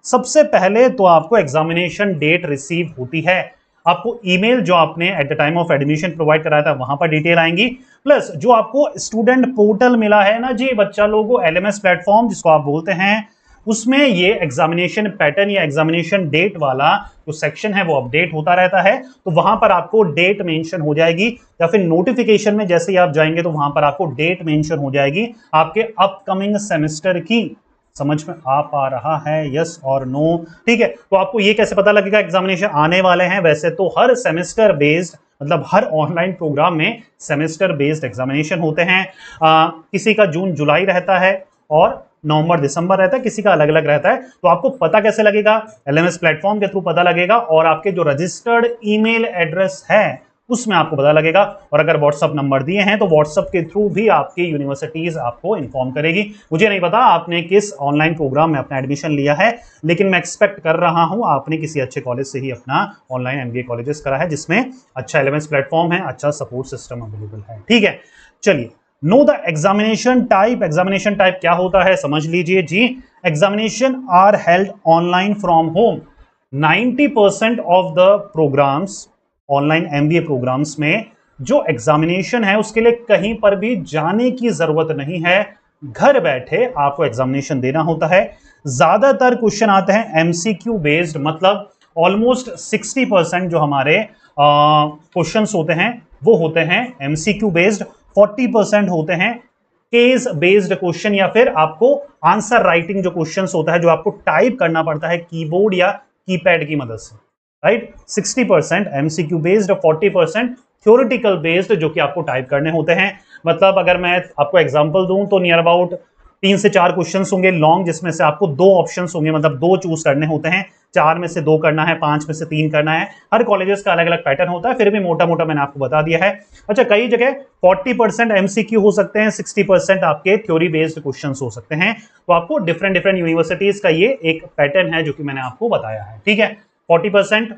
सबसे पहले तो आपको एग्जामिनेशन डेट रिसीव होती है, आपको ईमेल जो आपने at the time of admission provide कराया था वहां पर डिटेल आएंगी, प्लस जो आपको स्टूडेंट पोर्टल मिला है ना जी बच्चा लोगों, एलएमएस प्लेटफॉर्म जिसको आप बोलते हैं, उसमें ये एग्जामिनेशन पैटर्न या एग्जामिनेशन डेट वाला जो सेक्शन है वो अपडेट होता रहता है। तो वहां पर आपको डेट मेंशन हो जाएगी, या फिर नोटिफिकेशन में जैसे ही आप जाएंगे तो वहां पर आपको डेट मेंशन हो जाएगी आपके अपकमिंग सेमेस्टर की। समझ में आ पा रहा है? यस और नो? ठीक है, तो आपको ये कैसे पता लगेगा एग्जामिनेशन आने वाले हैं? वैसे तो हर सेमेस्टर बेस्ड, मतलब हर ऑनलाइन प्रोग्राम में सेमेस्टर बेस्ड एग्जामिनेशन होते हैं। किसी का जून जुलाई रहता है और नवंबर दिसंबर रहता है, किसी का अलग अलग रहता है। तो आपको पता कैसे लगेगा? एलएमएस प्लेटफॉर्म के थ्रू पता लगेगा, और आपके जो रजिस्टर्ड ईमेल एड्रेस है उसमें आपको पता लगेगा। और अगर व्हाट्सअप नंबर दिए हैं तो व्हाट्सअप के थ्रू भी आपकी यूनिवर्सिटीज आपको इन्फॉर्म करेगी। मुझे नहीं पता आपने किस ऑनलाइन प्रोग्राम में अपना एडमिशन लिया है, लेकिन मैं एक्सपेक्ट कर रहा हूं आपने किसी अच्छे कॉलेज से ही अपना ऑनलाइन एमबीए कॉलेजेस करा है जिसमें अच्छा एलएमएस प्लेटफॉर्म है, अच्छा सपोर्ट सिस्टम अवेलेबल है। ठीक है, चलिए, know the examination type. Examination type क्या होता है समझ लीजिए जी। Examination are held online from home. 90% of the programmes, online MBA programmes में जो एग्जामिनेशन है उसके लिए कहीं पर भी जाने की जरूरत नहीं है, घर बैठे आपको एग्जामिनेशन देना होता है। ज्यादातर क्वेश्चन आते हैं एमसीक्यू बेस्ड, मतलब ऑलमोस्ट 60% जो हमारे क्वेश्चंस होते हैं वो होते हैं एमसीक्यू बेस्ड। 40% होते हैं केस बेस्ड क्वेश्चन, या फिर आपको आंसर राइटिंग जो क्वेश्चंस होता है जो आपको टाइप करना पड़ता है कीबोर्ड या कीपैड की मदद से, right. 60% MCQ based, 40% theoretical based जो कि आपको टाइप करने होते हैं। मतलब अगर मैं आपको एग्जांपल दूं तो नियर अबाउट 3 से 4 क्वेश्चंस होंगे लॉन्ग, जिसमें से आपको 2 ऑप्शंस होंगे, मतलब 2 चूज करने होते हैं। 4 में से 2 करना है, 5 में से 3 करना है। हर कॉलेजेस का अलग अलग पैटर्न होता है, फिर भी मोटा मोटा मैंने आपको बता दिया है। अच्छा, कई जगह 40% एमसीक्यू हो सकते हैं, 60% आपके थ्योरी बेस्ड क्वेश्चंस हो सकते हैं। तो आपको डिफरेंट डिफरेंट यूनिवर्सिटीज का ये एक पैटर्न है जो कि मैंने आपको बताया है। ठीक है, 40%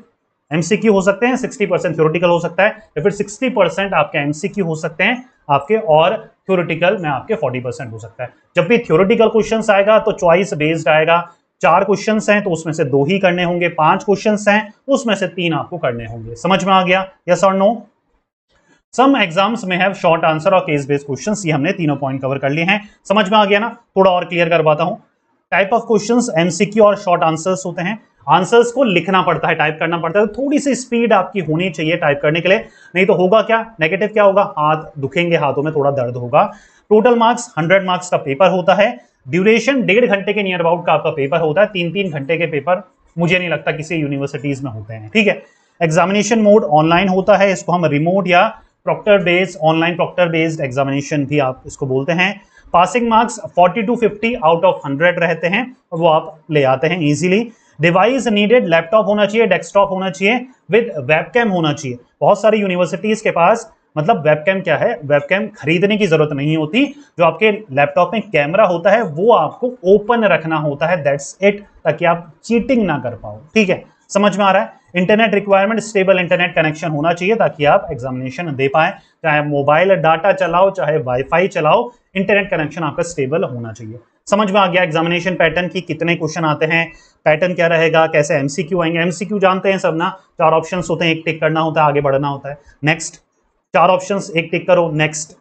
एमसीक्यू हो सकते हैं, 60% थ्योरेटिकल हो सकता है, या फिर 60% आपके एमसीक्यू हो सकते हैं आपके, और थ्योरेटिकल में आपके 40% हो सकता है। जब भी थ्योरेटिकल क्वेश्चंस आएगा तो चॉइस बेस्ड आएगा। 4 क्वेश्चंस हैं तो उसमें से 2 ही करने होंगे, 5 क्वेश्चंस हैं उसमें से 3 आपको करने होंगे। समझ में आ गया? यस और नो? सम एग्जाम्स में हैव शॉर्ट आंसर और केस बेस्ड क्वेश्चंस। ये हमने तीनों पॉइंट कवर कर लिए हैं। समझ में आ गया ना? थोड़ा और क्लियर करवाता हूं। टाइप ऑफ क्वेश्चंस एमसीक्यू और शॉर्ट आंसर्स होते हैं। आंसर्स को लिखना पड़ता है, टाइप करना पड़ता है, तो थोड़ी सी स्पीड आपकी होनी चाहिए टाइप करने के लिए, नहीं तो होगा क्या, नेगेटिव क्या होगा, हाथ दुखेंगे, हाथों में थोड़ा दर्द होगा। टोटल मार्क्स 100 मार्क्स का पेपर होता है। ड्यूरेशन 1.5 घंटे के नियर अबाउट का आपका पेपर होता है। 3-3 घंटे के पेपर मुझे नहीं लगता किसी यूनिवर्सिटीज में होते हैं। ठीक है, एग्जामिनेशन मोड ऑनलाइन होता है, इसको हम रिमोट या proctor based, online proctor based examination भी आप इसको बोलते हैं। Passing marks 40 to 50 out of 100 रहते हैं, और वो आप ले आते हैं इजीली। डिवाइस नीडेड, लैपटॉप होना चाहिए, डेस्कटॉप होना चाहिए, विद वेबकैम होना चाहिए। बहुत सारी यूनिवर्सिटीज के पास, मतलब वेबकैम क्या है, वेबकैम खरीदने की जरूरत नहीं होती, जो आपके लैपटॉप में कैमरा होता है वो आपको ओपन रखना होता है, दैट्स इट, ताकि आप चीटिंग ना कर पाओ। ठीक है, समझ में आ रहा है? Internet requirement, stable internet connection होना चाहिए ताकि आप एग्जामिनेशन दे पाए। चाहे मोबाइल डाटा चलाओ, चाहे वाईफाई चलाओ, इंटरनेट कनेक्शन आपका स्टेबल होना चाहिए। समझ में आ गया एग्जामिनेशन पैटर्न की कितने क्वेश्चन आते हैं, पैटर्न क्या रहेगा, कैसे एमसीक्यू आएंगे। एमसीक्यू जानते हैं सब ना, 4 ऑप्शंस होते हैं, एक टिक करना होता है, आगे बढ़ना होता है, नेक्स्ट। 4 ऑप्शंस, एक टिक करो, नेक्स्ट।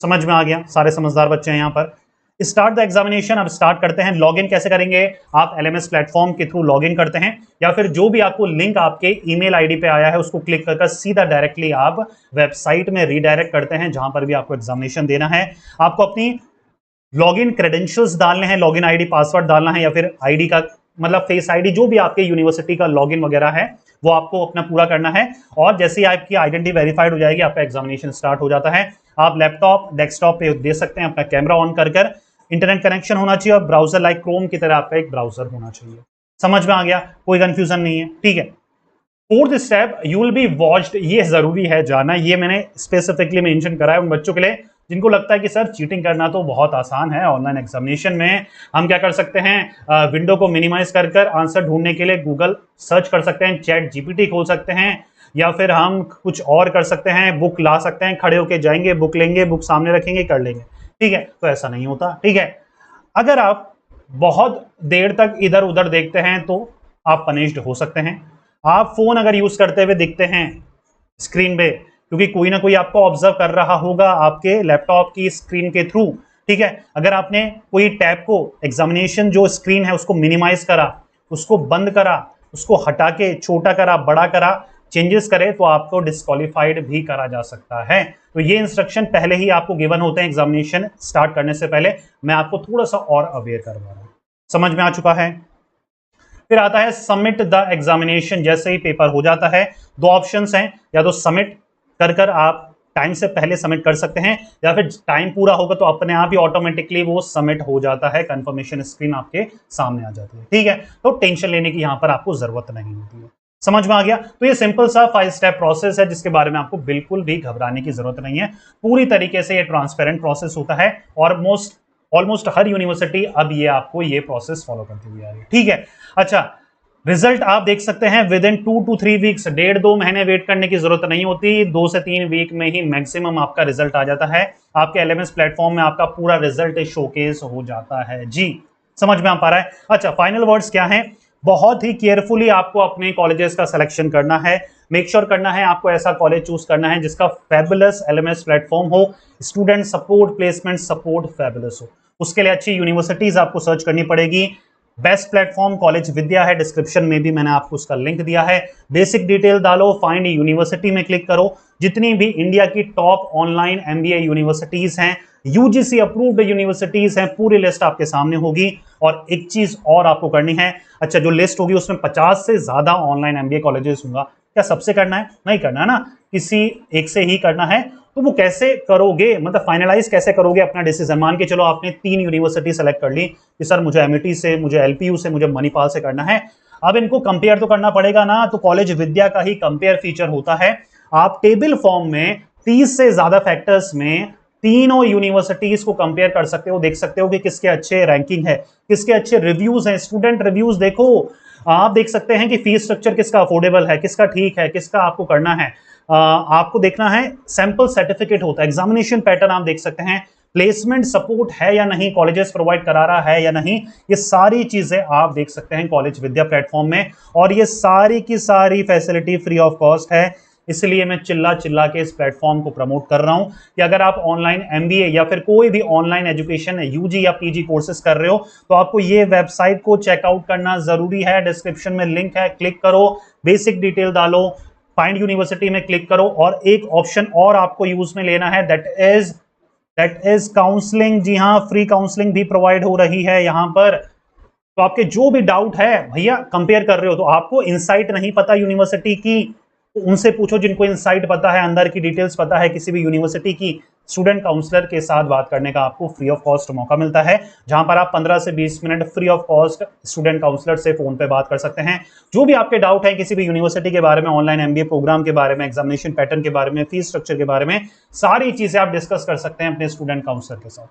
समझ में आ गया? सारे समझदार बच्चे हैं यहाँ पर। स्टार्ट द एग्जामिनेशन, अब स्टार्ट करते हैं। लॉगिन कैसे करेंगे? आप एलएमएस प्लेटफॉर्म के थ्रू लॉगिन करते हैं, या फिर जो भी आपको लिंक आपके ईमेल आईडी पे आया है उसको क्लिक करके सीधा डायरेक्टली आप वेबसाइट में रीडायरेक्ट करते हैं जहां पर भी आपको एग्जामिनेशन देना है। आपको अपनी लॉगिन क्रेडेंशियल्स डालने हैं, लॉगिन आईडी पासवर्ड डालना है, या फिर आईडी का मतलब फेस आईडी, जो भी आपके यूनिवर्सिटी का लॉगिन वगैरह है वो आपको अपना पूरा करना है। और जैसे ही आपकी आइडेंटिटी वेरीफाइड हो जाएगी आपका एग्जामिनेशन स्टार्ट हो जाता है। आप लैपटॉप, डेस्कटॉप पे दे सकते हैं, अपना कैमरा ऑन कर इंटरनेट कनेक्शन होना चाहिए, और ब्राउजर लाइक क्रोम की तरह आपका एक ब्राउजर होना चाहिए। समझ में आ गया? कोई कंफ्यूजन नहीं है? ठीक है। Fourth step, you will be watched. ये जरूरी है जाना, ये मैंने स्पेसिफिकली मेंशन करा है उन बच्चों के लिए जिनको लगता है कि सर चीटिंग करना तो बहुत आसान है ऑनलाइन एग्जामिनेशन में। हम क्या कर सकते हैं, विंडो को मिनिमाइज कर आंसर ढूंढने के लिए गूगल सर्च कर सकते हैं, चैट जीपीटी खोल सकते हैं, या फिर हम कुछ और कर सकते हैं, बुक ला सकते हैं, खड़े होके जाएंगे, बुक लेंगे, बुक सामने रखेंगे, कर लेंगे। ठीक है, तो ऐसा नहीं होता। ठीक है, अगर आप बहुत देर तक इधर उधर देखते हैं तो आप पनिश्ड हो सकते हैं। आप फोन अगर यूज करते हुए दिखते हैं स्क्रीन पे, क्योंकि कोई ना कोई आपको ऑब्जर्व कर रहा होगा आपके लैपटॉप की स्क्रीन के थ्रू, ठीक है। अगर आपने कोई टैब को, एग्जामिनेशन जो स्क्रीन है उसको मिनिमाइज करा, उसको बंद करा, उसको हटा के छोटा करा, बड़ा करा, चेंजेस करे, तो आपको डिस्क्वालीफाइड भी करा जा सकता है। तो ये इंस्ट्रक्शन पहले ही आपको गिवन होते हैं एग्जामिनेशन स्टार्ट करने से पहले। मैं आपको थोड़ा सा और अवेयर करवा रहा हूं। समझ में आ चुका है? फिर आता है सबमिट द एग्जामिनेशन। जैसे ही पेपर हो जाता है, दो ऑप्शंस हैं, या तो सबमिट कर कर आप टाइम से पहले सबमिट कर सकते हैं, या फिर टाइम पूरा होगा तो अपने आप ही ऑटोमेटिकली वो सबमिट हो जाता है, कंफर्मेशन स्क्रीन आपके सामने आ जाती है, ठीक है। तो टेंशन लेने की यहां पर आपको जरूरत नहीं होती है। समझ में आ गया? तो ये सिंपल सा 5 स्टेप प्रोसेस है जिसके बारे में आपको बिल्कुल भी घबराने की जरूरत नहीं है। पूरी तरीके से ये ट्रांसपेरेंट प्रोसेस होता है और ऑलमोस्ट हर यूनिवर्सिटी अब ये आपको ये प्रोसेस फॉलो करती हुई आ रही है, ठीक है। अच्छा, रिजल्ट आप देख सकते हैं विद इन 2 to 3 वीक्स, 1.5-2 महीने वेट करने की जरूरत नहीं होती, 2 से 3 वीक में ही मैक्सिमम आपका रिजल्ट आ जाता है। आपके एलएमएस प्लेटफॉर्म में आपका पूरा रिजल्ट शोकेस हो जाता है जी। समझ में आ पा रहा है? अच्छा, फाइनल वर्ड्स क्या हैं? बहुत ही केयरफुली आपको अपने कॉलेजेस का सिलेक्शन करना है। मेक श्योर करना है आपको ऐसा कॉलेज चूज करना है जिसका फैबुलस एलएमएस प्लेटफॉर्म हो, student support, placement support fabulous हो। उसके लिए अच्छी यूनिवर्सिटीज आपको सर्च करनी पड़ेगी। बेस्ट प्लेटफॉर्म कॉलेज विद्या है, डिस्क्रिप्शन में भी मैंने आपको उसका लिंक दिया है। बेसिक डिटेल डालो, फाइंड यूनिवर्सिटी में क्लिक करो। जितनी भी इंडिया की टॉप ऑनलाइन एमबीए यूनिवर्सिटीज हैं, यूजीसी अप्रूव्ड यूनिवर्सिटीज हैं, पूरी लिस्ट आपके सामने होगी। और एक चीज और आपको करनी है, अच्छा जो लिस्ट होगी उसमें 50 से ज्यादा ऑनलाइन एमबीए कॉलेजेस होंगे। क्या सबसे करना है? नहीं करना है ना, किसी एक से ही करना है। तो वो कैसे करोगे, मतलब फाइनलाइज कैसे करोगे अपना डिसीजन? मान के चलो आपने 3 यूनिवर्सिटी सेलेक्ट कर ली कि सर मुझे एमिटी से, मुझे एलपीयू से, मुझे मणिपाल से करना है। अब इनको कंपेयर तो करना पड़ेगा ना, तो कॉलेज विद्या का ही कंपेयर फीचर होता है। आप टेबल फॉर्म में 30 से ज्यादा फैक्टर्स में तीनों यूनिवर्सिटीज को कंपेयर कर सकते हो, देख सकते हो कि किसके अच्छे रैंकिंग है, किसके अच्छे रिव्यूज हैं। स्टूडेंट रिव्यूज देखो, आप देख सकते हैं कि फीस स्ट्रक्चर किसका अफोर्डेबल है, किसका ठीक है, किसका आपको करना है। आपको देखना है सैंपल सर्टिफिकेट होता है, एग्जामिनेशन पैटर्न आप देख सकते हैं, प्लेसमेंट सपोर्ट है या नहीं, कॉलेजेस प्रोवाइड करा रहा है या नहीं, ये सारी चीजें आप देख सकते हैं कॉलेज विद्या प्लेटफॉर्म में। और ये सारी की सारी फैसिलिटी फ्री ऑफ कॉस्ट है। इसलिए मैं चिल्ला चिल्ला के इस प्लेटफॉर्म को प्रमोट कर रहा हूं कि अगर आप ऑनलाइन एमबीए या फिर कोई भी ऑनलाइन एजुकेशन यूजी या पीजी कोर्सेज कर रहे हो तो आपको ये वेबसाइट को चेकआउट करना जरूरी है। डिस्क्रिप्शन में लिंक है, क्लिक करो, बेसिक डिटेल डालो, फाइंड यूनिवर्सिटी में क्लिक करो। और एक ऑप्शन और आपको यूज में लेना है, दैट इज काउंसलिंग। जी हाँ, फ्री काउंसलिंग भी प्रोवाइड हो रही है यहां पर। तो आपके जो भी डाउट है, भैया कंपेयर कर रहे हो तो आपको इनसाइट नहीं पता यूनिवर्सिटी की, तो उनसे पूछो जिनको इनसाइट पता है, अंदर की डिटेल्स पता है किसी भी यूनिवर्सिटी की। स्टूडेंट काउंसलर के साथ बात करने का आपको फ्री ऑफ कॉस्ट मौका मिलता है, जहां पर आप 15 से 20 minute free of cost student counsellor से फोन पे बात कर सकते हैं। जो भी आपके डाउट है किसी भी यूनिवर्सिटी के बारे में, ऑनलाइन एमबीए प्रोग्राम के बारे में, एग्जामिनेशन पैटर्न के बारे में, फीस स्ट्रक्चर के बारे में, सारी चीजें आप डिस्कस कर सकते हैं अपने स्टूडेंट काउंसलर के साथ।